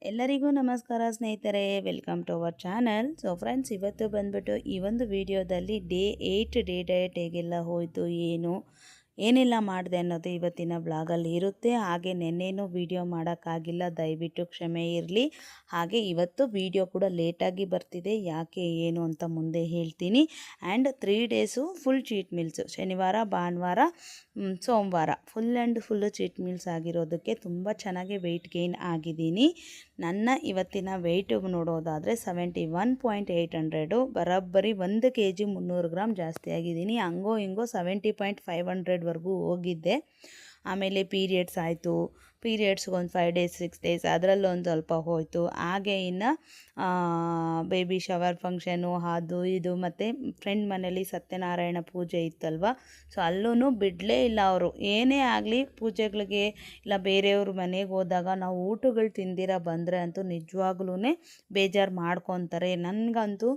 ಎಲ್ಲರಿಗೂ ನಮಸ್ಕಾರ ಸ್ನೇಹಿತರೆ, welcome to our channel. So friends, ಇವತ್ತು ಬಂದ್ಬಿಟ್ಟು ಈ ಒಂದು ವಿಡಿಯೋದಲ್ಲಿ ಡೇ 8 ಡೇ ಡಯಟ್ ಹೇಗೆಲ್ಲ ಹೋಯಿತು, ಏನೆಲ್ಲ ಮಾಡಿದೆ ಅನ್ನೋದು ಇವತ್ತಿನ ಬ್ಲಾಗಲ್ಲಿ ಇರುತ್ತೆ. ಹಾಗೆ ನೆನ್ನೇನು ವಿಡಿಯೋ ಮಾಡೋಕ್ಕಾಗಿಲ್ಲ, ದಯವಿಟ್ಟು ಕ್ಷಮೆ ಇರಲಿ. ಹಾಗೆ ಇವತ್ತು ವಿಡಿಯೋ ಕೂಡ ಲೇಟಾಗಿ ಬರ್ತಿದೆ, ಯಾಕೆ ಏನು ಅಂತ ಮುಂದೆ ಹೇಳ್ತೀನಿ. And 3 days full cheat meals, ಶನಿವಾರ ಭಾನುವಾರ ಸೋಮವಾರ ಫುಲ್ಲು ಚೀಟ್ ಮೀಲ್ಸ್ ಆಗಿರೋದಕ್ಕೆ ತುಂಬ ಚೆನ್ನಾಗಿ ವೆಯ್ಟ್ ಗೇನ್ ಆಗಿದ್ದೀನಿ. ನನ್ನ ಇವತ್ತಿನ ವೆಯ್ಟ್ ನೋಡೋದಾದರೆ 71.800, ಬರೋಬ್ಬರಿ 1 kg 300 ಗ್ರಾಮ್ ಜಾಸ್ತಿ ಆಗಿದ್ದೀನಿ. ಹಂಗೋ ಹಿಂಗೋ 70.500ವರೆಗೂ ಹೋಗಿದ್ದೆ. ಆಮೇಲೆ ಪೀರಿಯಡ್ಸ್ ಆಯಿತು, ಪೀರಿಯಡ್ಸ್ಗೊಂದು 5 ಡೇಸ್ 6 ಡೇಸ್ ಅದರಲ್ಲೊಂದು ಸ್ವಲ್ಪ ಹೋಯಿತು. ಹಾಗೆ ಇನ್ನು ಬೇಬಿ ಶವರ್ ಫಂಕ್ಷನು ಅದು ಇದು, ಮತ್ತು ಫ್ರೆಂಡ್ ಮನೇಲಿ ಸತ್ಯನಾರಾಯಣ ಪೂಜೆ ಇತ್ತಲ್ವ, ಸೊ ಅಲ್ಲೂ ಬಿಡಲೇ ಇಲ್ಲ ಅವರು. ಏನೇ ಆಗಲಿ ಪೂಜೆಗಳಿಗೆ ಇಲ್ಲ ಬೇರೆಯವ್ರ ಮನೆಗೆ ಹೋದಾಗ ನಾವು ಊಟಗಳು ತಿಂದಿರ ಬಂದರೆ ಅಂತೂ ನಿಜವಾಗ್ಲೂ ಬೇಜಾರು ಮಾಡ್ಕೊತಾರೆ. ನನಗಂತೂ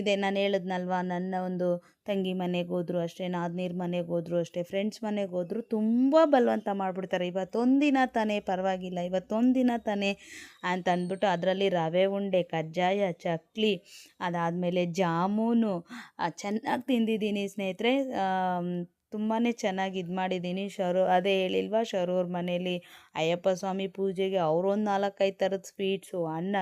ಇದೆ, ನಾನು ಹೇಳಿದ್ನಲ್ವ, ನನ್ನ ಒಂದು ತಂಗಿ ಮನೆಗೆ ಹೋದ್ರು ಅಷ್ಟೇ, ನಾದಿನೀರ ಮನೆಗೆ ಹೋದ್ರು ಅಷ್ಟೇ, ಫ್ರೆಂಡ್ಸ್ ಮನೆಗೆ ಹೋದ್ರು ತುಂಬ ಬಲವಂತ ಮಾಡಿಬಿಡ್ತಾರೆ. ಇವತ್ತೊಂದಿನ ತಾನೇ, ಪರವಾಗಿಲ್ಲ ಇವತ್ತೊಂದಿನ ತಾನೇ ಅಂತ ಅಂದ್ಬಿಟ್ಟು ಅದರಲ್ಲಿ ರವೆ ಉಂಡೆ, ಕಜ್ಜಾಯ, ಚಕ್ಲಿ, ಅದಾದಮೇಲೆ ಜಾಮೂನು ಚೆನ್ನಾಗಿ ತಿಂದಿದ್ದೀನಿ ಸ್ನೇಹಿತರೆ. ತುಂಬಾ ಚೆನ್ನಾಗಿ ಇದು ಮಾಡಿದ್ದೀನಿ. ಅದೇ ಹೇಳಿಲ್ವ, ಶರೂರ್ ಮನೇಲಿ ಅಯ್ಯಪ್ಪ ಸ್ವಾಮಿ ಪೂಜೆಗೆ ಅವರೊಂದು 4-5 ಥರದ ಸ್ವೀಟ್ಸು, ಅನ್ನ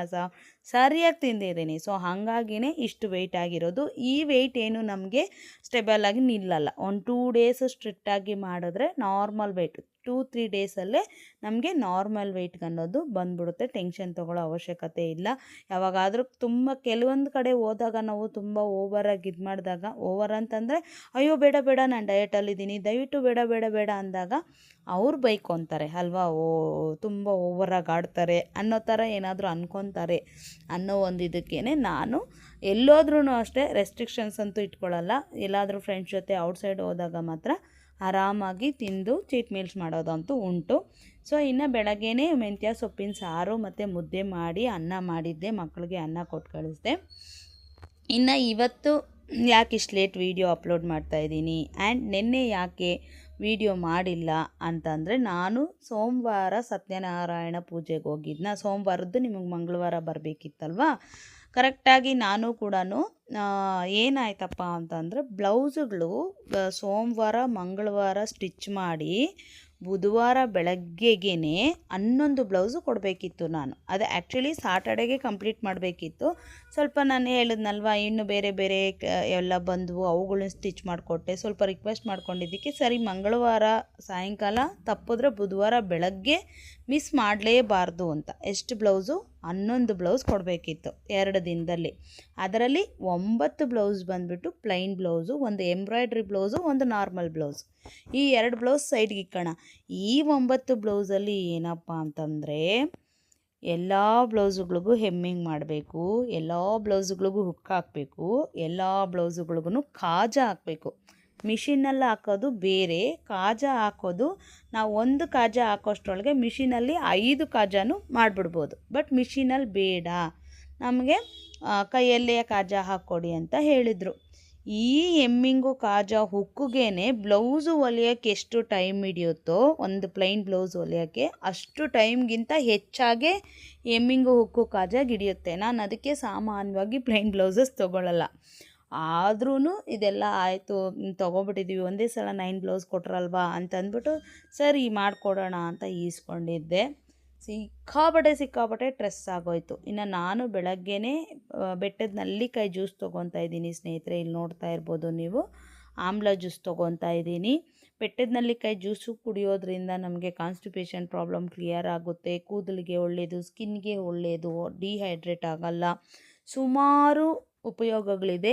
ಸರಿಯಾಗಿ ತಿಂದಿದ್ದೀನಿ. ಸೊ ಹಾಗಾಗಿನೇ ಇಷ್ಟು ವೆಯ್ಟ್ ಆಗಿರೋದು. ಈ ವೆಯ್ಟ್ ಏನು ನಮಗೆ ಸ್ಟೆಬಲ್ ಆಗಿ ನಿಲ್ಲಲ್ಲ. ಒಂದು 2 ಡೇಸ್ ಸ್ಟ್ರಿಕ್ಟಾಗಿ ಮಾಡಿದ್ರೆ ನಾರ್ಮಲ್ ವೆಯ್ಟ್, 2-3 ಡೇಸಲ್ಲೇ ನಮಗೆ ನಾರ್ಮಲ್ ವೆಯ್ಟ್ಗೆ ಅನ್ನೋದು ಬಂದ್ಬಿಡುತ್ತೆ. ಟೆನ್ಷನ್ ತೊಗೊಳ್ಳೋ ಅವಶ್ಯಕತೆ ಇಲ್ಲ. ಯಾವಾಗಾದರೂ ತುಂಬ ಕೆಲವೊಂದು ಕಡೆ ಹೋದಾಗ ನಾವು ತುಂಬ ಓವರಾಗಿ ಇದು ಮಾಡಿದಾಗ, ಓವರ್ ಅಂತಂದರೆ ಅಯ್ಯೋ ಬೇಡ ಬೇಡ ನಾನು ಡಯಟಲ್ಲಿದ್ದೀನಿ ದಯವಿಟ್ಟು ಬೇಡ ಬೇಡ ಬೇಡ ಅಂದಾಗ ಅವ್ರು ಬೈಕೊತಾರೆ ಅಲ್ವಾ, ತುಂಬ ಓವರಾಗಿ ಆಡ್ತಾರೆ ಅನ್ನೋ ಥರ ಏನಾದರೂ ಅನ್ಕೊತಾರೆ ಅನ್ನೋ ಒಂದು ಇದಕ್ಕೇ ನಾನು ಎಲ್ಲೋದ್ರೂ ಅಷ್ಟೇ ರೆಸ್ಟ್ರಿಕ್ಷನ್ಸ್ ಅಂತೂ ಇಟ್ಕೊಳ್ಳಲ್ಲ. ಎಲ್ಲಾದರೂ ಫ್ರೆಂಡ್ಸ್ ಜೊತೆ ಔಟ್ಸೈಡ್ ಹೋದಾಗ ಮಾತ್ರ ಆರಾಮಾಗಿ ತಿಂದು ಚೀಟ್ ಮೀಲ್ಸ್ ಮಾಡೋದಂತೂ ಉಂಟು. ಸೊ ಇನ್ನು ಬೆಳಗ್ಗೆನೇ ಮೆಂತ್ಯ ಸೊಪ್ಪಿನ ಸಾರು ಮತ್ತು ಮುದ್ದೆ ಮಾಡಿ ಅನ್ನ ಮಾಡಿದ್ದೆ, ಮಕ್ಕಳಿಗೆ ಅನ್ನ ಕೊಟ್ಟು ಕಳಿಸ್ದೆ. ಇನ್ನು ಇವತ್ತು ಯಾಕೆ ಇಷ್ಟು ಲೇಟ್ ವೀಡಿಯೋ ಅಪ್ಲೋಡ್ ಮಾಡ್ತಾಯಿದ್ದೀನಿ ಆ್ಯಂಡ್ ನಿನ್ನೆ ಯಾಕೆ ವಿಡಿಯೋ ಮಾಡಿಲ್ಲ ಅಂತಂದರೆ, ನಾನು ಸೋಮವಾರ ಸತ್ಯನಾರಾಯಣ ಪೂಜೆಗೆ ಹೋಗಿದ್ನ. ಸೋಮವಾರದ್ದು ನಿಮಗೆ ಮಂಗಳವಾರ ಬರಬೇಕಿತ್ತಲ್ವ. ಕರೆಕ್ಟಾಗಿ ನಾನು ಕೂಡ ಏನಾಯ್ತಪ್ಪ ಅಂತಂದರೆ, ಬ್ಲೌಸುಗಳು ಸೋಮವಾರ ಮಂಗಳವಾರ ಸ್ಟಿಚ್ ಮಾಡಿ ಬುಧವಾರ ಬೆಳಗ್ಗೆಗೇ 11 ಬ್ಲೌಸು ಕೊಡಬೇಕಿತ್ತು. ನಾನು ಅದು ಆ್ಯಕ್ಚುಲಿ ಸಾಟರ್ಡೆಗೆ ಕಂಪ್ಲೀಟ್ ಮಾಡಬೇಕಿತ್ತು. ಸ್ವಲ್ಪ ನಾನು ಹೇಳಿದ್ನಲ್ವ, ಇನ್ನು ಬೇರೆ ಬೇರೆ ಎಲ್ಲ ಬಂದವು, ಅವುಗಳನ್ನ ಸ್ಟಿಚ್ ಮಾಡಿಕೊಟ್ಟೆ. ಸ್ವಲ್ಪ ರಿಕ್ವೆಸ್ಟ್ ಮಾಡ್ಕೊಂಡಿದ್ದಕ್ಕೆ ಸರಿ ಮಂಗಳವಾರ ಸಾಯಂಕಾಲ ತಪ್ಪಿದ್ರೆ ಬುಧವಾರ ಬೆಳಗ್ಗೆ ಮಿಸ್ ಮಾಡಲೇಬಾರ್ದು ಅಂತ ಎಷ್ಟು ಬ್ಲೌಸು 11 ಬ್ಲೌಸ್ ಕೊಡಬೇಕಿತ್ತು 2 ದಿನದಲ್ಲಿ. ಅದರಲ್ಲಿ 9 ಬ್ಲೌಸ್ ಬಂದುಬಿಟ್ಟು ಪ್ಲೈನ್ ಬ್ಲೌಸು, ಒಂದು ಎಂಬ್ರಾಯ್ಡ್ರಿ ಬ್ಲೌಸು, ಒಂದು ನಾರ್ಮಲ್ ಬ್ಲೌಸ್. ಈ 2 ಬ್ಲೌಸ್ ಸೈಡ್ಗೆ ಇಕ್ಕೋಣ. ಈ 9 ಬ್ಲೌಸಲ್ಲಿ ಏನಪ್ಪ ಅಂತಂದರೆ, ಎಲ್ಲ ಬ್ಲೌಸುಗಳಿಗೂ ಹೆಮ್ಮಿಂಗ್ ಮಾಡಬೇಕು, ಎಲ್ಲ ಬ್ಲೌಸುಗಳಿಗೂ ಹುಕ್ ಹಾಕಬೇಕು, ಎಲ್ಲ ಬ್ಲೌಸುಗಳಿಗೂ ಕಾಜ ಹಾಕಬೇಕು. ಮಿಷಿನಲ್ಲಿ ಹಾಕೋದು ಬೇರೆ, ಕಾಜ ಹಾಕೋದು ನಾವು ಒಂದು ಕಾಜ ಹಾಕೋಷ್ಟರೊಳಗೆ ಮಿಷಿನಲ್ಲಿ 5 ಕಾಜಾನು ಮಾಡಿಬಿಡ್ಬೋದು. ಬಟ್ ಮಿಷಿನಲ್ಲಿ ಬೇಡ, ನಮಗೆ ಕೈಯಲ್ಲೇ ಕಾಜ ಹಾಕ್ಕೊಡಿ ಅಂತ ಹೇಳಿದರು. ಈ ಎಮ್ಮಿಂಗು ಕಾಜ ಹುಕ್ಕುಗೇ ಬ್ಲೌಸು ಹೊಲಿಯೋಕ್ಕೆ ಎಷ್ಟು ಟೈಮ್ ಹಿಡಿಯುತ್ತೋ, ಒಂದು ಪ್ಲೈನ್ ಬ್ಲೌಸ್ ಹೊಲಿಯೋಕ್ಕೆ ಅಷ್ಟು ಟೈಮ್ಗಿಂತ ಹೆಚ್ಚಾಗೆ ಎಮ್ಮಿಂಗು ಹುಕ್ಕು ಕಾಜಾಗಿ ಹಿಡಿಯುತ್ತೆ. ನಾನು ಅದಕ್ಕೆ ಸಾಮಾನ್ಯವಾಗಿ ಪ್ಲೈನ್ ಬ್ಲೌಸಸ್ ತೊಗೊಳ್ಳಲ್ಲ. ಆದ್ರೂ ಇದೆಲ್ಲ ಆಯಿತು, ತೊಗೊಬಿಟ್ಟಿದ್ದೀವಿ, ಒಂದೇ ಸಲ 9 ಬ್ಲೌಸ್ ಕೊಟ್ರಲ್ವಾ ಅಂತಂದ್ಬಿಟ್ಟು ಸರಿ ಮಾಡಿಕೊಡೋಣ ಅಂತ ಈಸ್ಕೊಂಡಿದ್ದೆ. ಸಿಕ್ಕಾಪಟ್ಟೆ ಸ್ಟ್ರೆಸ್ ಆಗೋಯ್ತು. ಇನ್ನು ನಾನು ಬೆಳಗ್ಗೆನೇ ಬೆಟ್ಟದ ನಲ್ಲಿಕಾಯಿ ಜ್ಯೂಸ್ ತೊಗೊತಾ ಇದ್ದೀನಿ ಸ್ನೇಹಿತರೆ. ಇಲ್ಲಿ ನೋಡ್ತಾ ಇರ್ಬೋದು ನೀವು, ಆಮ್ಲ ಜ್ಯೂಸ್ ತೊಗೊತಾ ಇದ್ದೀನಿ. ಬೆಟ್ಟದ ನಲ್ಲಿಕಾಯಿ ಜ್ಯೂಸು ಕುಡಿಯೋದ್ರಿಂದ ನಮಗೆ ಕಾನ್ಸ್ಟಿಪೇಷನ್ ಪ್ರಾಬ್ಲಮ್ ಕ್ಲಿಯರ್ ಆಗುತ್ತೆ, ಕೂದಲಿಗೆ ಒಳ್ಳೆಯದು, ಸ್ಕಿನ್ಗೆ ಒಳ್ಳೆಯದು, ಡಿಹೈಡ್ರೇಟ್ ಆಗಲ್ಲ, ಸುಮಾರು ಉಪಯೋಗಗಳಿದೆ.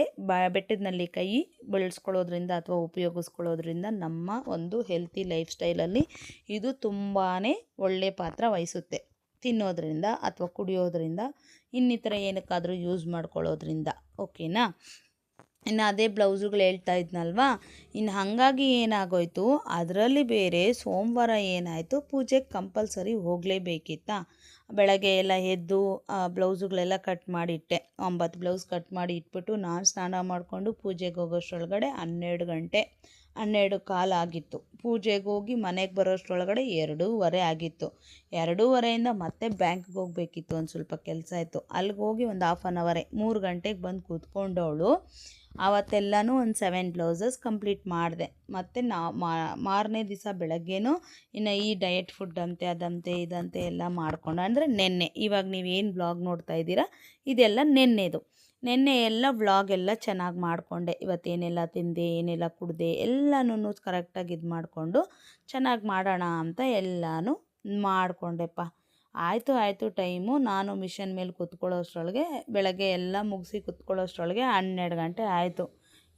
ಬೆಟ್ಟದ ನಲ್ಲಿಕಾಯಿ ಬೆಳೆಸ್ಕೊಳ್ಳೋದ್ರಿಂದ ಅಥವಾ ಉಪಯೋಗಿಸ್ಕೊಳ್ಳೋದ್ರಿಂದ ನಮ್ಮ ಒಂದು ಹೆಲ್ತಿ ಲೈಫ್ ಸ್ಟೈಲಲ್ಲಿ ಇದು ತುಂಬಾ ಒಳ್ಳೆಯ ಪಾತ್ರ ವಹಿಸುತ್ತೆ. ತಿನ್ನೋದ್ರಿಂದ ಅಥವಾ ಕುಡಿಯೋದ್ರಿಂದ, ಇನ್ನಿತರ ಏನಕ್ಕಾದರೂ ಯೂಸ್ ಮಾಡ್ಕೊಳ್ಳೋದ್ರಿಂದ. ಓಕೆನಾ. ಇನ್ನು ಅದೇ ಬ್ಲೌಸುಗಳು ಹೇಳ್ತಾ ಇದ್ನಲ್ವಾ, ಇನ್ನು ಹಾಗಾಗಿ ಏನಾಗೋಯ್ತು, ಅದರಲ್ಲಿ ಬೇರೆ ಸೋಮವಾರ ಏನಾಯಿತು, ಪೂಜೆಗೆ ಕಂಪಲ್ಸರಿ ಹೋಗಲೇಬೇಕಿತ್ತಾ. ಬೆಳಗ್ಗೆ ಎಲ್ಲ ಎದ್ದು ಬ್ಲೌಸುಗಳೆಲ್ಲ ಕಟ್ ಮಾಡಿಟ್ಟೆ. 9 ಬ್ಲೌಸ್ ಕಟ್ ಮಾಡಿ ಇಟ್ಬಿಟ್ಟು ನಾನು ಸ್ನಾನ ಮಾಡಿಕೊಂಡು ಪೂಜೆಗೆ ಹೋಗೋಷ್ಟರೊಳಗಡೆ 12 ಗಂಟೆ 12 ಕಾಲು ಆಗಿತ್ತು. ಪೂಜೆಗೆ ಹೋಗಿ ಮನೆಗೆ ಬರೋಷ್ಟರೊಳಗಡೆ 2:30 ಆಗಿತ್ತು. 2:30ಯಿಂದ ಮತ್ತೆ ಬ್ಯಾಂಕ್ಗೆ ಹೋಗಬೇಕಿತ್ತು, ಒಂದು ಸ್ವಲ್ಪ ಕೆಲಸ ಇತ್ತು. ಅಲ್ಲಿಗೆ ಹೋಗಿ ಒಂದು ಹಾಫ್ ಆನ್ ಅವರೇ 3 ಗಂಟೆಗೆ ಬಂದು ಕೂತ್ಕೊಂಡವಳು. ಆವತ್ತೆಲ್ಲನೂ ಒಂದು 7 ಬ್ಲೌಸಸ್ ಕಂಪ್ಲೀಟ್ ಮಾಡಿದೆ. ಮತ್ತು ಮಾರನೇ ದಿವಸ ಬೆಳಗ್ಗೆನೂ ಇನ್ನು ಈ ಡಯಟ್ ಫುಡ್ ಅಂತೆ ಅದಂತೆ ಇದಂತೆ ಎಲ್ಲ ಮಾಡ್ಕೊಂಡು, ಅಂದರೆ ನೆನ್ನೆ ಇವಾಗ ನೀವೇನು ಬ್ಲಾಗ್ ನೋಡ್ತಾ ಇದ್ದೀರಾ ಇದೆಲ್ಲ ನೆನ್ನೆದು. ನೆನ್ನೆ ಎಲ್ಲ ವ್ಲಾಗ್ ಎಲ್ಲ ಚೆನ್ನಾಗಿ ಮಾಡಿಕೊಂಡೆ. ಇವತ್ತೇನೆಲ್ಲ ತಿಂದೆ, ಏನೆಲ್ಲ ಕುಡಿದೆ ಎಲ್ಲನೂ ಕರೆಕ್ಟಾಗಿ ಇದು ಮಾಡಿಕೊಂಡು ಚೆನ್ನಾಗಿ ಮಾಡೋಣ ಅಂತ ಎಲ್ಲನೂ ಮಾಡಿಕೊಂಡೆಪ್ಪ. ಆಯಿತು ಟೈಮು. ನಾನು ಮಿಷನ್ ಮೇಲೆ ಕೂತ್ಕೊಳ್ಳೋಷ್ಟ್ರೊಳಗೆ ಬೆಳಗ್ಗೆ ಎಲ್ಲ ಮುಗಿಸಿ ಕೂತ್ಕೊಳ್ಳೋಷ್ಟ್ರೊಳಗೆ 12 ಗಂಟೆ ಆಯಿತು.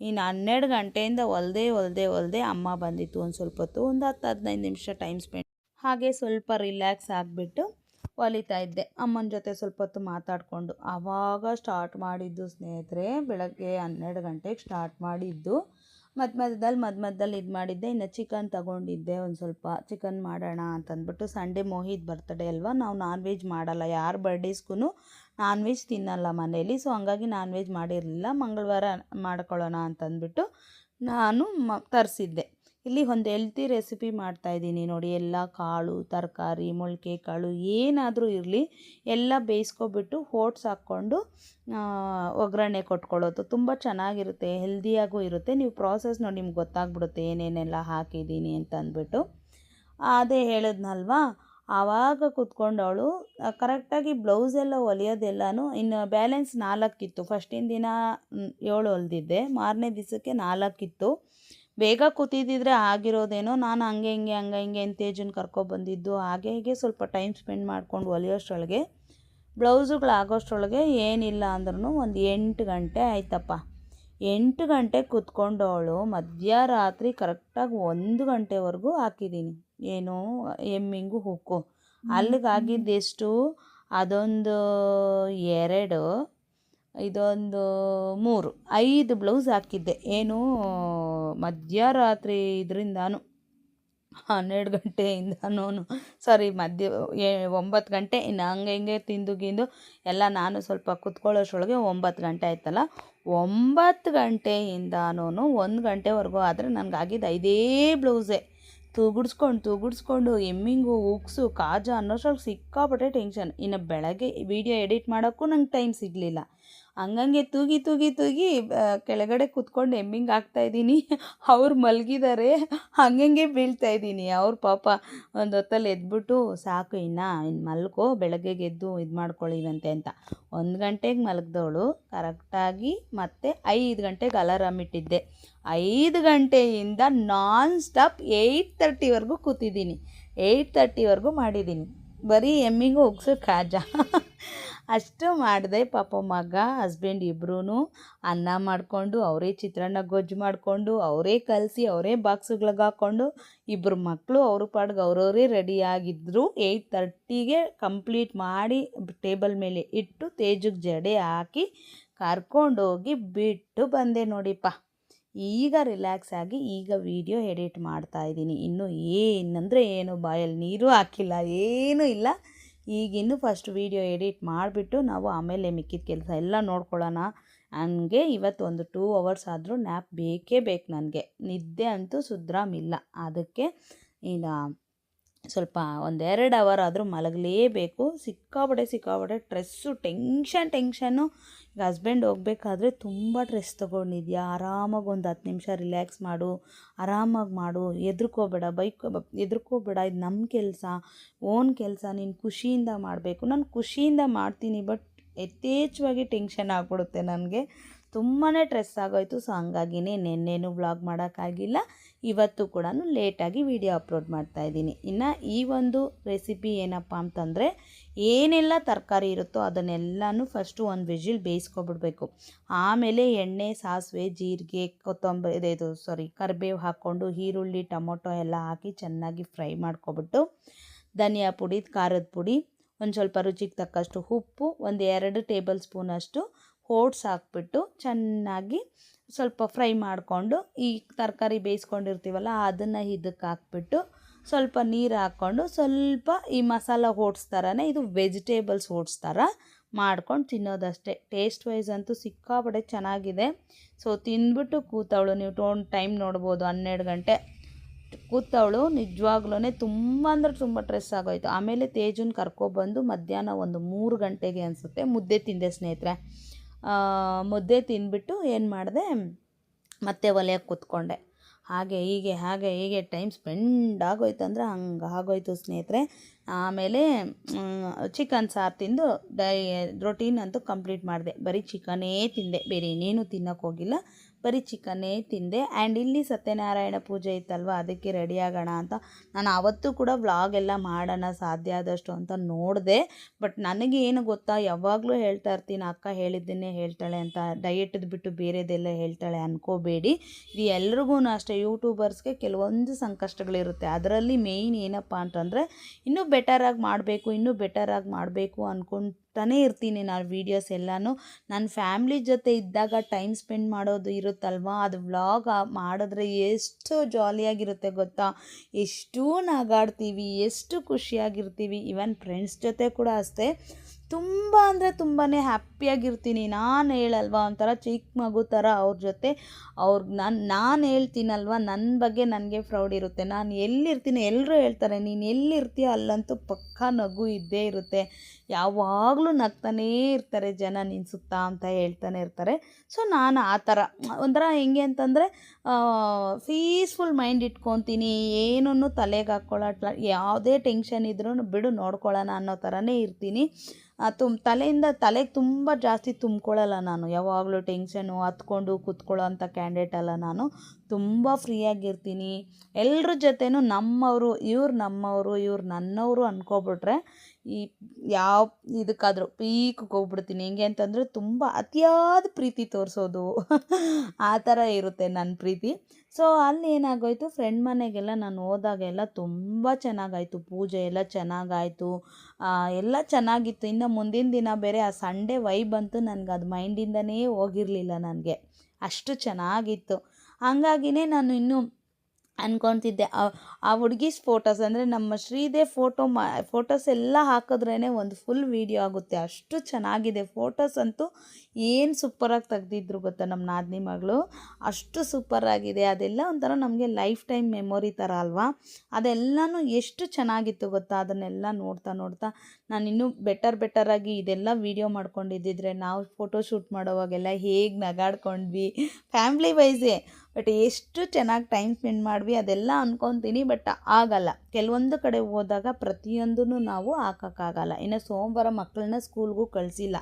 ಇನ್ನು 12 ಗಂಟೆಯಿಂದ ಹೊಲ್ದೆ ಅಮ್ಮ ಬಂದಿತ್ತು. ಒಂದು ಸ್ವಲ್ಪ ಹೊತ್ತು, ಒಂದು 10-15 ನಿಮಿಷ ಟೈಮ್ ಸ್ಪೆಂಡ್ ಹಾಗೆ ಸ್ವಲ್ಪ ರಿಲ್ಯಾಕ್ಸ್ ಆಗಿಬಿಟ್ಟು ಹೊಲಿತಾ ಇದ್ದೆ. ಅಮ್ಮನ ಜೊತೆ ಸ್ವಲ್ಪ ಹೊತ್ತು ಮಾತಾಡಿಕೊಂಡು ಆವಾಗ ಸ್ಟಾರ್ಟ್ ಮಾಡಿದ್ದು ಸ್ನೇಹಿತರೆ. ಬೆಳಗ್ಗೆ 12 ಗಂಟೆಗೆ ಸ್ಟಾರ್ಟ್ ಮಾಡಿದ್ದು. ಮಧ್ಯದಲ್ಲಿ ಇದು ಮಾಡಿದ್ದೆ. ಇನ್ನು ಚಿಕನ್ ತಗೊಂಡಿದ್ದೆ, ಒಂದು ಸ್ವಲ್ಪ ಚಿಕನ್ ಮಾಡೋಣ ಅಂತಂದ್ಬಿಟ್ಟು. ಸಂಡೇ ಮೋಹಿತ್ ಬರ್ತಡೇ ಅಲ್ವಾ, ನಾವು ನಾನ್ ವೆಜ್ ಮಾಡಲ್ಲ, ಯಾರ ಬರ್ಡೇಸ್ಗೂ ನಾನ್ ವೆಜ್ ತಿನ್ನಲ್ಲ ಮನೇಲಿ. ಸೊ ಹಂಗಾಗಿ ನಾನ್ ವೆಜ್ ಮಾಡಿರಲಿಲ್ಲ. ಮಂಗಳವಾರ ಮಾಡ್ಕೊಳ್ಳೋಣ ಅಂತಂದ್ಬಿಟ್ಟು ನಾನು ತರಿಸಿದ್ದೆ. ಇಲ್ಲಿ ಒಂದು ಹೆಲ್ತಿ ರೆಸಿಪಿ ಮಾಡ್ತಾಯಿದ್ದೀನಿ ನೋಡಿ. ಎಲ್ಲ ಕಾಳು, ತರಕಾರಿ, ಮೊಳಕೆ ಕಾಳು ಏನಾದರೂ ಇರಲಿ ಎಲ್ಲ ಬೇಯಿಸ್ಕೊಬಿಟ್ಟು ಓಟ್ಸ್ ಹಾಕ್ಕೊಂಡು ಒಗ್ಗರಣೆ ಕೊಟ್ಕೊಳ್ಳೋದು ತುಂಬ ಚೆನ್ನಾಗಿರುತ್ತೆ, ಹೆಲ್ದಿಯಾಗೂ ಇರುತ್ತೆ. ನೀವು ಪ್ರಾಸೆಸ್ ನೋಡಿ ನಿಮ್ಗೆ ಗೊತ್ತಾಗ್ಬಿಡುತ್ತೆ ಏನೇನೆಲ್ಲ ಹಾಕಿದ್ದೀನಿ ಅಂತ ಅಂದ್ಬಿಟ್ಟು. ಅದೇ ಹೇಳಿದ್ನಲ್ವಾ, ಆವಾಗ ಕೂತ್ಕೊಂಡವಳು ಕರೆಕ್ಟಾಗಿ ಬ್ಲೌಸೆಲ್ಲ ಹೊಲಿಯೋದೆಲ್ಲನೂ ಇನ್ನು ಬ್ಯಾಲೆನ್ಸ್ 4 ಇತ್ತು. ಫಸ್ಟಿನ ದಿನ 7 ಹೊಲಿದಿದ್ದೆ, ಮಾರನೇ ದಿವಸಕ್ಕೆ 4 ಇತ್ತು. ಬೇಗ ಕೂತಿದ್ದಿದ್ರೆ ಆಗಿರೋದೇನೋ. ನಾನು ಹಂಗೆ ಹಿಂಗೆ ತೇಜನ್ ಕರ್ಕೊಬಂದಿದ್ದು, ಹಾಗೆ ಹೀಗೆ ಸ್ವಲ್ಪ ಟೈಮ್ ಸ್ಪೆಂಡ್ ಮಾಡ್ಕೊಂಡು ಹೊಲಿಯೋಷ್ಟ್ರೊಳಗೆ ಬ್ಲೌಸುಗಳಾಗೋಷ್ಟ್ರೊಳಗೆ ಏನಿಲ್ಲ ಅಂದ್ರೂ ಒಂದು 8 ಗಂಟೆ ಆಯ್ತಪ್ಪ. 8 ಗಂಟೆಗೆ ಕೂತ್ಕೊಂಡವಳು ಮಧ್ಯರಾತ್ರಿ ಕರೆಕ್ಟಾಗಿ 1 ಗಂಟೆವರೆಗೂ ಹಾಕಿದ್ದೀನಿ. ಏನು ಎಮ್ಮಿಂಗು ಹುಕ್ಕು. ಅಲ್ಲಿಗಾಗಿದ್ದೆಷ್ಟು, ಅದೊಂದು 2, ಇದೊಂದು 3, 5 ಬ್ಲೌಸ್ ಹಾಕಿದ್ದೆ. ಏನು ಮಧ್ಯರಾತ್ರಿ ಇದರಿಂದಾನು 12 ಗಂಟೆಯಿಂದನೂ ಸಾರಿ 9 ಗಂಟೆ. ಇನ್ನು ಹಂಗೆ ತಿಂದು ಎಲ್ಲ ನಾನು ಸ್ವಲ್ಪ ಕುತ್ಕೊಳ್ಳೋಷ್ರೊಳಗೆ 9 ಗಂಟೆ ಆಯ್ತಲ್ಲ. 9 ಗಂಟೆಯಿಂದನೂ 1 ಗಂಟೆವರೆಗೂ ಆದರೆ ನನಗಾಗಿದ್ದು 5 ಬ್ಲೌಸೇ. ತೂಗುಡ್ಸ್ಕೊಂಡು ಎಮ್ಮಿಂಗು, ಉಕ್ಸು, ಕಾಜಾ ಅನ್ನೋಷ್ಟ್ರಲ್ಲಿ ಸಿಕ್ಕಾಪಟ್ಟೆ ಟೆನ್ಷನ್. ಇನ್ನು ಬೆಳಗ್ಗೆ ವಿಡಿಯೋ ಎಡಿಟ್ ಮಾಡೋಕ್ಕೂ ನಂಗೆ ಟೈಮ್ ಸಿಗಲಿಲ್ಲ. ಹಂಗಂಗೆ ತೂಗಿ ಕೆಳಗಡೆ ಕೂತ್ಕೊಂಡು ಎಮ್ಮಿಂಗ್ ಹಾಕ್ತಾಯಿದ್ದೀನಿ. ಅವ್ರು ಮಲಗಿದ್ದಾರೆ, ಹಂಗಂಗೆ ಬೀಳ್ತಾಯಿದ್ದೀನಿ. ಅವ್ರು ಪಾಪ ಒಂದು ಹೊತ್ತಲ್ಲಿ ಎದ್ಬಿಟ್ಟು ಸಾಕು ಇನ್ನು ಮಲ್ಕೋ, ಬೆಳಗ್ಗೆಗೆ ಎದ್ದು ಇದು ಮಾಡ್ಕೊಳ್ಳಿವಂತೆ ಅಂತ 1 ಗಂಟೆಗೆ ಮಲಗಿದವಳು ಕರೆಕ್ಟಾಗಿ ಮತ್ತೆ 5 ಗಂಟೆಗೆ ಅಲಾರಾಮ್ ಇಟ್ಟಿದ್ದೆ. 5 ಗಂಟೆಯಿಂದ ನಾನ್ ಸ್ಟಾಪ್ 8:30ವರೆಗೂ ಕೂತಿದ್ದೀನಿ. 8:30ವರೆಗೂ ಮಾಡಿದ್ದೀನಿ. ಬರೀ ಎಮ್ಮಿಗೂ ಉಗ್ಸು ಕಾಜಾ ಅಷ್ಟು ಮಾಡಿದೆ. ಪಾಪ ಮಗ ಹಸ್ಬೆಂಡ್ ಇಬ್ಬರೂ ಅನ್ನ ಮಾಡಿಕೊಂಡು, ಅವರೇ ಚಿತ್ರಾನ್ನ ಗೊಜ್ಜು ಮಾಡಿಕೊಂಡು, ಅವರೇ ಕಲಸಿ, ಅವರೇ ಬಾಕ್ಸುಗಳಿಗೆ ಹಾಕ್ಕೊಂಡು, ಇಬ್ಬರು ಮಕ್ಕಳು ಅವ್ರ ಪಾಡ್ಗೆ ಅವರವರೇ ರೆಡಿಯಾಗಿದ್ದರು. 8:30ಗೆ ಕಂಪ್ಲೀಟ್ ಮಾಡಿ ಟೇಬಲ್ ಮೇಲೆ ಇಟ್ಟು ತೇಜಕ್ಕೆ ಜಡೆ ಹಾಕಿ ಕರ್ಕೊಂಡೋಗಿ ಬಿಟ್ಟು ಬಂದೆ ನೋಡಿಪ್ಪ. ಈಗ ರಿಲ್ಯಾಕ್ಸ್ ಆಗಿ ಈಗ ವಿಡಿಯೋ ಎಡಿಟ್ ಮಾಡ್ತಾಯಿದ್ದೀನಿ. ಇನ್ನೂ ಏನಂದರೆ ಏನು, ಬಾಯಲ್ಲಿ ನೀರು ಹಾಕಿಲ್ಲ, ಏನೂ ಇಲ್ಲ. ಈಗಿನ್ನೂ ಫಸ್ಟ್ ವೀಡಿಯೋ ಎಡಿಟ್ ಮಾಡಿಬಿಟ್ಟು ನಾವು ಆಮೇಲೆ ಮಿಕ್ಕಿದ ಕೆಲಸ ಎಲ್ಲ ನೋಡ್ಕೊಳ್ಳೋಣ. ನನಗೆ ಇವತ್ತು ಒಂದು 2 ಅವರ್ಸ್ ಆದರೂ ನ್ಯಾಪ್ ಬೇಕೇ ಬೇಕು ನನಗೆ. ನಿದ್ದೆ ಅಂತೂ ಸುದ್ರಾಮಿಲ್ಲ. ಅದಕ್ಕೆ ಈಗ ಸ್ವಲ್ಪ 1-2 ಅವರ್ ಆದರೂ ಮಲಗಲೇಬೇಕು. ಸಿಕ್ಕಾಪಟ್ಟೆ ಸ್ಟ್ರೆಸ್ಸು, ಟೆನ್ಷನ್ನು. ಈಗ ಹಸ್ಬೆಂಡ್ ಹೋಗಬೇಕಾದ್ರೆ ತುಂಬ ಸ್ಟ್ರೆಸ್ ತೊಗೊಂಡಿದ್ಯಾ, ಆರಾಮಾಗಿ ಒಂದು 10 ನಿಮಿಷ ರಿಲ್ಯಾಕ್ಸ್ ಮಾಡು, ಆರಾಮಾಗಿ ಮಾಡು, ಎದ್ರುಕೋಬೇಡ, ಇದು ನಮ್ಮ ಕೆಲಸ, ಓನ್ ಕೆಲಸ, ನೀನು ಖುಷಿಯಿಂದ ಮಾಡಬೇಕು. ನಾನು ಖುಷಿಯಿಂದ ಮಾಡ್ತೀನಿ, ಬಟ್ ಯಥೇಚ್ಛವಾಗಿ ಟೆನ್ಷನ್ ಆಗಿಬಿಡುತ್ತೆ ನನಗೆ. ತುಂಬಾ ಸ್ಟ್ರೆಸ್ ಆಗೋಯ್ತು. ಸೊ ಹಂಗಾಗಿನೇ ನೆನ್ನೆನೂ ವ್ಲಾಗ್ ಮಾಡೋಕ್ಕಾಗಿಲ್ಲ. ಇವತ್ತು ಕೂಡ ಲೇಟಾಗಿ ವಿಡಿಯೋ ಅಪ್ಲೋಡ್ ಮಾಡ್ತಾಯಿದ್ದೀನಿ. ಇನ್ನು ಈ ಒಂದು ರೆಸಿಪಿ ಏನಪ್ಪ ಅಂತಂದರೆ, ಏನೆಲ್ಲ ತರಕಾರಿ ಇರುತ್ತೋ ಅದನ್ನೆಲ್ಲನೂ ಫಸ್ಟು ಒಂದು ವಿಜಿಲ್ ಬೇಯಿಸ್ಕೊಬಿಡ್ಬೇಕು. ಆಮೇಲೆ ಎಣ್ಣೆ, ಸಾಸಿವೆ, ಜೀರಿಗೆ, ಕರಿಬೇವು ಹಾಕ್ಕೊಂಡು ಈರುಳ್ಳಿ, ಟೊಮೊಟೊ ಎಲ್ಲ ಹಾಕಿ ಚೆನ್ನಾಗಿ ಫ್ರೈ ಮಾಡ್ಕೊಬಿಟ್ಟು, ಧನಿಯಾ ಪುಡಿ, ಖಾರದ ಪುಡಿ, ಒಂದು ಸ್ವಲ್ಪ ರುಚಿಗೆ ತಕ್ಕಷ್ಟು ಉಪ್ಪು, 1-2 ಟೇಬಲ್ ಸ್ಪೂನಷ್ಟು ಓಟ್ಸ್ ಹಾಕ್ಬಿಟ್ಟು ಚೆನ್ನಾಗಿ ಸ್ವಲ್ಪ ಫ್ರೈ ಮಾಡಿಕೊಂಡು, ಈ ತರಕಾರಿ ಬೇಯಿಸ್ಕೊಂಡಿರ್ತೀವಲ್ಲ ಅದನ್ನು ಇದಕ್ಕೆ ಹಾಕ್ಬಿಟ್ಟು ಸ್ವಲ್ಪ ನೀರು ಹಾಕ್ಕೊಂಡು, ಸ್ವಲ್ಪ ಈ ಮಸಾಲ ಓಟ್ಸ್ ಥರನೇ ಇದು ವೆಜಿಟೇಬಲ್ಸ್ ಓಟ್ಸ್ ಥರ ಮಾಡ್ಕೊಂಡು ತಿನ್ನೋದಷ್ಟೇ. ಟೇಸ್ಟ್ ವೈಸ್ ಅಂತೂ ಸಿಕ್ಕಾಪಟ್ಟೆ ಚೆನ್ನಾಗಿದೆ. ಸೊ ತಿಂದ್ಬಿಟ್ಟು ಕೂತವಳು, ನೀವು ಟೈಮ್ ನೋಡ್ಬೋದು 12 ಗಂಟೆ ಕೂತವಳು. ನಿಜವಾಗ್ಲೂ ತುಂಬ ಅಂದರೆ ತುಂಬ ಸ್ಟ್ರೆಸ್ ಆಗೋಯ್ತು. ಆಮೇಲೆ ತೇಜುನ ಕರ್ಕೊಬಂದು ಮಧ್ಯಾಹ್ನ ಒಂದು 3 ಗಂಟೆಗೆ ಅನಿಸುತ್ತೆ ಮುದ್ದೆ ತಿಂದೆ ಸ್ನೇಹಿತರೆ. ಮುದ್ದೆ ತಿಂದ್ಬಿಟ್ಟು ಏನು ಮಾಡಿದೆ, ಮತ್ತೆ ಒಲೆಯಾಗೆ ಕೂತ್ಕೊಂಡೆ. ಹಾಗೆ ಹೀಗೆ ಟೈಮ್ ಸ್ಪೆಂಡ್ ಆಗೋಯ್ತು ಅಂದರೆ ಹಂಗೆ ಆಗೋಯ್ತು ಸ್ನೇಹಿತರೆ. ಆಮೇಲೆ ಚಿಕನ್ ಸಾರು ತಿಂದು ರೊಟೀನ್ ಅಂತೂ ಕಂಪ್ಲೀಟ್ ಮಾಡಿದೆ. ಬರೀ ಚಿಕನ್ನೇ ತಿಂದೆ, ಬೇರೆ ಇನ್ನೇನು ತಿನ್ನೋಕ್ಕೋಗಿಲ್ಲ, ಬರೀ ಚಿಕನ್ನೇ ತಿಂದೆ. ಆ್ಯಂಡ್ ಇಲ್ಲಿ ಸತ್ಯನಾರಾಯಣ ಪೂಜೆ ಇತ್ತಲ್ವ, ಅದಕ್ಕೆ ರೆಡಿ ಆಗೋಣ ಅಂತ ನಾನು ಆವತ್ತೂ ಕೂಡ ವ್ಲಾಗ್ ಎಲ್ಲ ಮಾಡೋಣ ಸಾಧ್ಯ ಆದಷ್ಟು ಅಂತ ನೋಡಿದೆ. ಬಟ್ ನನಗೆ ಏನು ಗೊತ್ತಾ, ಯಾವಾಗಲೂ ಹೇಳ್ತಾ ಇರ್ತೀನಿ ಅಕ್ಕ ಹೇಳಿದ್ದನ್ನೇ ಹೇಳ್ತಾಳೆ ಅಂತ, ಡಯೆಟ್ದು ಬಿಟ್ಟು ಬೇರೆದೆಲ್ಲ ಹೇಳ್ತಾಳೆ ಅಂದ್ಕೋಬೇಡಿ. ಇದು ಎಲ್ರಿಗೂ ಅಷ್ಟೇ, ಯೂಟ್ಯೂಬರ್ಸ್ಗೆ ಕೆಲವೊಂದು ಸಂಕಷ್ಟಗಳಿರುತ್ತೆ. ಅದರಲ್ಲಿ ಮೇಯ್ನ್ ಏನಪ್ಪ ಅಂತಂದರೆ ಇನ್ನೂ ಬೆಟರಾಗಿ ಮಾಡಬೇಕು ಅಂದ್ಕೊಳ್ತಾನೆ ಇರ್ತೀನಿ ನಾನು. ವೀಡಿಯೋಸ್ ಎಲ್ಲನೂ ನನ್ನ ಫ್ಯಾಮ್ಲಿ ಜೊತೆ ಇದ್ದಾಗ ಟೈಮ್ ಸ್ಪೆಂಡ್ ಮಾಡೋದು ಇರುತ್ತಲ್ವ, ಅದು ವ್ಲಾಗ್ ಮಾಡಿದ್ರೆ ಎಷ್ಟು ಜಾಲಿಯಾಗಿರುತ್ತೆ ಗೊತ್ತಾ. ಎಷ್ಟು ನಗಾಡ್ತೀವಿ, ಎಷ್ಟು ಖುಷಿಯಾಗಿರ್ತೀವಿ. ಈವನ್ ಫ್ರೆಂಡ್ಸ್ ಜೊತೆ ಕೂಡ ಅಷ್ಟೇ, ತುಂಬ ಅಂದರೆ ತುಂಬಾ ಹ್ಯಾಪಿಯಾಗಿರ್ತೀನಿ. ನಾನು ಹೇಳಲ್ವ, ಒಂಥರ ಚಿಕ್ಕ ಮಗು ಥರ ಅವ್ರ ಜೊತೆ. ನಾನು ಹೇಳ್ತೀನಲ್ವ, ನನ್ನ ಬಗ್ಗೆ ನನಗೆ ಪ್ರೌಡ್ ಇರುತ್ತೆ. ನಾನು ಎಲ್ಲಿರ್ತೀನಿ ಎಲ್ಲರೂ ಹೇಳ್ತಾರೆ, ನೀನು ಎಲ್ಲಿರ್ತೀಯೋ ಅಲ್ಲಂತೂ ಪಕ್ಕಾ ನಗು ಇದ್ದೇ ಇರುತ್ತೆ. ಯಾವಾಗಲೂ ನಗ್ತಾನೇ ಇರ್ತಾರೆ ಜನ ನಿನ್ನ ಸುತ್ತ ಅಂತ ಹೇಳ್ತಾನೆ ಇರ್ತಾರೆ. ಸೊ ನಾನು ಆ ಥರ ಒಂಥರ ಹೆಂಗೆ ಅಂತಂದರೆ ಪೀಸ್ಫುಲ್ ಮೈಂಡ್ ಇಟ್ಕೊತೀನಿ. ಏನನ್ನು ತಲೆಗೆ ಹಾಕ್ಕೊಳ್ಳೋ, ಯಾವುದೇ ಟೆನ್ಷನ್ ಇದ್ರೂ ಬಿಡು ನೋಡ್ಕೊಳ್ಳೋಣ ಅನ್ನೋ ಥರನೇ ಇರ್ತೀನಿ. ತಲೆಗೆ ತುಂಬ ಜಾಸ್ತಿ ತುಂಬ್ಕೊಳ್ಳಲ್ಲ ನಾನು. ಯಾವಾಗಲೂ ಟೆನ್ಷನು ಹತ್ಕೊಂಡು ಕೂತ್ಕೊಳ್ಳೋ ಅಂಥ ಕ್ಯಾಂಡಿಡೇಟ್ ಅಲ್ಲ ನಾನು. ತುಂಬ ಫ್ರೀಯಾಗಿರ್ತೀನಿ. ಎಲ್ಲರ ಜೊತೆನೂ ನಮ್ಮವರು, ಇವ್ರು ನಮ್ಮವರು, ಇವ್ರು ನನ್ನವರು ಅಂದ್ಕೊಬಿಟ್ರೆ ಯಾವ ಇದಕ್ಕಾದರೂ ಪೀಕಿಗೆ ಹೋಗ್ಬಿಡ್ತೀನಿ. ಹೆಂಗೆ ಅಂತಂದರೆ ತುಂಬ ಅತಿಯಾದ ಪ್ರೀತಿ ತೋರಿಸೋದು ಆ ಥರ ಇರುತ್ತೆ ನನ್ನ ಪ್ರೀತಿ. ಸೊ ಅಲ್ಲಿ ಏನಾಗೋಯ್ತು, ಫ್ರೆಂಡ್ ಮನೆಗೆಲ್ಲ ನಾನು ಹೋದಾಗೆಲ್ಲ ತುಂಬ ಚೆನ್ನಾಗಾಯಿತು, ಪೂಜೆ ಎಲ್ಲ ಚೆನ್ನಾಗಾಯಿತು, ಎಲ್ಲ ಚೆನ್ನಾಗಿತ್ತು. ಇನ್ನು ಮುಂದಿನ ದಿನ ಬೇರೆ ಆ ಸಂಡೇ ವೈಬ್ ಅಂತೂ ನನಗೆ ಅದು ಮೈಂಡಿಂದನೇ ಹೋಗಿರಲಿಲ್ಲ ನನಗೆ, ಅಷ್ಟು ಚೆನ್ನಾಗಿತ್ತು. ಹಾಗಾಗಿನೇ ನಾನು ಇನ್ನೂ ಅಂದ್ಕೊತಿದ್ದೆ, ಆ ಹುಡುಗಿ ಫೋಟೋಸ್ ಅಂದರೆ ನಮ್ಮ ಶ್ರೀದೇವ್ ಫೋಟೋಸ್ ಎಲ್ಲ ಹಾಕಿದ್ರೇ ಒಂದು ಫುಲ್ ವೀಡಿಯೋ ಆಗುತ್ತೆ, ಅಷ್ಟು ಚೆನ್ನಾಗಿದೆ. ಫೋಟೋಸ್ ಅಂತೂ ಏನು ಸೂಪರಾಗಿ ತೆಗ್ದಿದ್ರು ಗೊತ್ತಾ ನಮ್ಮ ನಾದಿನಿ ಮಗಳು, ಅಷ್ಟು ಸೂಪರಾಗಿದೆ. ಅದೆಲ್ಲ ಒಂಥರ ನಮಗೆ ಲೈಫ್ ಟೈಮ್ ಮೆಮೊರಿ ಥರ ಅಲ್ವಾ. ಅದೆಲ್ಲನೂ ಎಷ್ಟು ಚೆನ್ನಾಗಿತ್ತು ಗೊತ್ತಾ. ಅದನ್ನೆಲ್ಲ ನೋಡ್ತಾ ನಾನು ಇನ್ನೂ ಬೆಟರಾಗಿ ಇದೆಲ್ಲ ವೀಡಿಯೋ ಮಾಡ್ಕೊಂಡಿದ್ದಿದ್ರೆ, ನಾವು ಫೋಟೋ ಶೂಟ್ ಮಾಡೋವಾಗೆಲ್ಲ ಹೇಗೆ ನಗಾಡ್ಕೊಂಡ್ವಿ ಫ್ಯಾಮ್ಲಿ ವೈಸೇ, ಬಟ್ ಎಷ್ಟು ಚೆನ್ನಾಗಿ ಟೈಮ್ ಸ್ಪೆಂಡ್ ಮಾಡ್ವಿ ಅದೆಲ್ಲ ಅಂದ್ಕೊತೀನಿ. ಬಟ್ ಆಗಲ್ಲ, ಕೆಲವೊಂದು ಕಡೆ ಹೋದಾಗ ಪ್ರತಿಯೊಂದೂ ನಾವು ಹಾಕೋಕ್ಕಾಗಲ್ಲ. ಇನ್ನು ಸೋಮವಾರ ಮಕ್ಕಳನ್ನ ಸ್ಕೂಲ್ಗೂ ಕಳಿಸಿಲ್ಲ.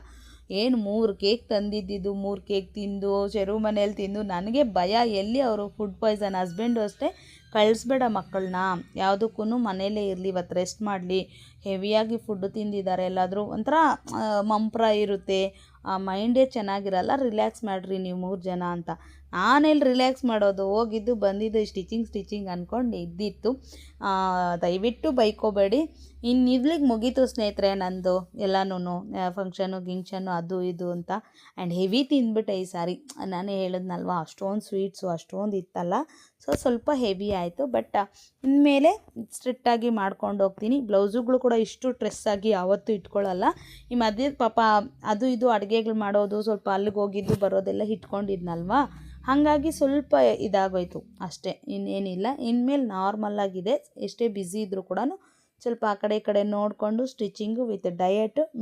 ಏನು 3 ಕೇಕ್ ತಂದಿದ್ದು, 3 ಕೇಕ್ ತಿಂದು ಶೆರು ಮನೇಲಿ ತಿಂದು ನನಗೆ ಭಯ, ಎಲ್ಲಿ ಅವರು ಫುಡ್ ಪಾಯ್ಸನ್. ಹಸ್ಬೆಂಡು ಅಷ್ಟೇ, ಕಳಿಸ್ಬೇಡ ಮಕ್ಕಳನ್ನ, ಯಾವುದಕ್ಕೂ ಮನೇಲೇ ಇರಲಿ, ಇವತ್ತು ರೆಸ್ಟ್ ಮಾಡಲಿ, ಹೆವಿಯಾಗಿ ಫುಡ್ಡು ತಿಂದಿದ್ದಾರೆ, ಎಲ್ಲಾದರೂ ಒಂಥರ ಮಂಪ್ರ ಇರುತ್ತೆ, ಮೈಂಡೇ ಚೆನ್ನಾಗಿರಲ್ಲ, ರಿಲ್ಯಾಕ್ಸ್ ಮಾಡಿರಿ ನೀವು 3 ಜನ ಅಂತ. ನಾನೆಲ್ಲಿ ರಿಲ್ಯಾಕ್ಸ್ ಮಾಡೋದು, ಹೋಗಿದ್ದು ಬಂದಿದ್ದು ಸ್ಟಿಚಿಂಗ್ ಅಂದ್ಕೊಂಡು ಇದ್ದಿತ್ತು. ದಯವಿಟ್ಟು ಬೈಕೋಬೇಡಿ. ಇನ್ನು ಇರ್ಲಿಕ್ಕೆ ಮುಗೀತು ಸ್ನೇಹಿತರೆ ನಂದು ಎಲ್ಲನೂ, ಫಂಕ್ಷನು ಅದು ಇದು ಅಂತ. ಆ್ಯಂಡ್ ಹೆವಿ ತಿಂದ್ಬಿಟ್ಟೆ ಈ ಸಾರಿ. ನಾನೇ ಹೇಳಿದ್ನಲ್ವ, ಅಷ್ಟೊಂದು ಸ್ವೀಟ್ಸು ಅಷ್ಟೊಂದು ಇತ್ತಲ್ಲ, ಸೊ ಸ್ವಲ್ಪ ಹೆವಿ ಆಯಿತು. ಬಟ್ ಇನ್ಮೇಲೆ ಸ್ಟ್ರಿಕ್ಟಾಗಿ ಮಾಡ್ಕೊಂಡು ಹೋಗ್ತೀನಿ. ಬ್ಲೌಸುಗಳು ಕೂಡ ಇಷ್ಟು ಸ್ಟ್ರೆಸ್ಸಾಗಿ ಯಾವತ್ತೂ ಇಟ್ಕೊಳ್ಳಲ್ಲ. ಈ ಮಧ್ಯೆ ಪಾಪ ಅದು ಇದು ಅಡುಗೆಗಳು ಮಾಡೋದು, ಸ್ವಲ್ಪ ಅಲ್ಲಿಗೆ ಹೋಗಿದ್ದು ಬರೋದೆಲ್ಲ ಇಟ್ಕೊಂಡಿದ್ನಲ್ವ, ಹಾಗಾಗಿ ಸ್ವಲ್ಪ ಇದಾಗೋಯ್ತು ಅಷ್ಟೇ, ಇನ್ನೇನಿಲ್ಲ. ಇನ್ಮೇಲೆ ನಾರ್ಮಲ್ಲಾಗಿದೆ, ಎಷ್ಟೇ ಬ್ಯುಸಿ ಇದ್ದರೂ ಕೂಡ ಸ್ವಲ್ಪ ಆ ಕಡೆ ಈ ಕಡೆ ನೋಡಿಕೊಂಡು ಸ್ಟಿಚಿಂಗು ವಿತ್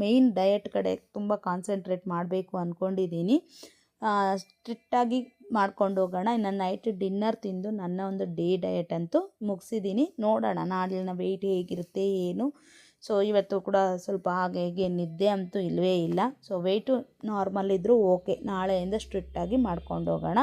ಮೇಯ್ನ್ ಡಯಟ್ ಕಡೆ ತುಂಬ ಕಾನ್ಸಂಟ್ರೇಟ್ ಮಾಡಬೇಕು ಅಂದ್ಕೊಂಡಿದ್ದೀನಿ. ಸ್ಟ್ರಿಕ್ಟಾಗಿ ಮಾಡ್ಕೊಂಡು ಹೋಗೋಣ. ಇನ್ನು ನೈಟ್ ಡಿನ್ನರ್ ತಿಂದು ನನ್ನ ಒಂದು ಡಯಟ್ ಅಂತೂ ಮುಗಿಸಿದ್ದೀನಿ. ನೋಡೋಣ ನಾಳಿನ ವೆಯ್ಟ್ ಹೇಗಿರುತ್ತೆ ಏನು. ಸೊ ಇವತ್ತು ಕೂಡ ಸ್ವಲ್ಪ ಹಾಗೆ ಹೀಗೆ ನಿದ್ದೆ ಅಂತೂ ಇಲ್ಲವೇ ಇಲ್ಲ. ಸೊ ವೆಯ್ಟು ನಾರ್ಮಲ್ ಇದ್ದರೂ ಓಕೆ, ನಾಳೆಯಿಂದ ಸ್ಟ್ರಿಕ್ಟಾಗಿ ಮಾಡ್ಕೊಂಡು ಹೋಗೋಣ.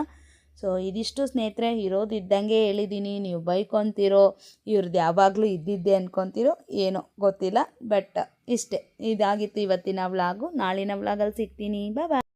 ಸೊ ಇದಿಷ್ಟು ಸ್ನೇಹಿತರೆ, ಇರೋದಿದ್ದಂಗೆ ಹೇಳಿದ್ದೀನಿ. ನೀವು ಬೈಕೊತೀರೋ, ಇವ್ರದ್ದು ಯಾವಾಗಲೂ ಇದ್ದಿದ್ದೆ ಅಂದ್ಕೊತೀರೋ ಏನೋ ಗೊತ್ತಿಲ್ಲ. ಬಟ್ ಇಷ್ಟೇ, ಇದಾಗಿತ್ತು ಇವತ್ತಿನ ವ್ಲಾಗು. ನಾಳಿನ ವ್ಲಾಗಲ್ಲಿ ಸಿಗ್ತೀನಿ. ಬಾಯ್.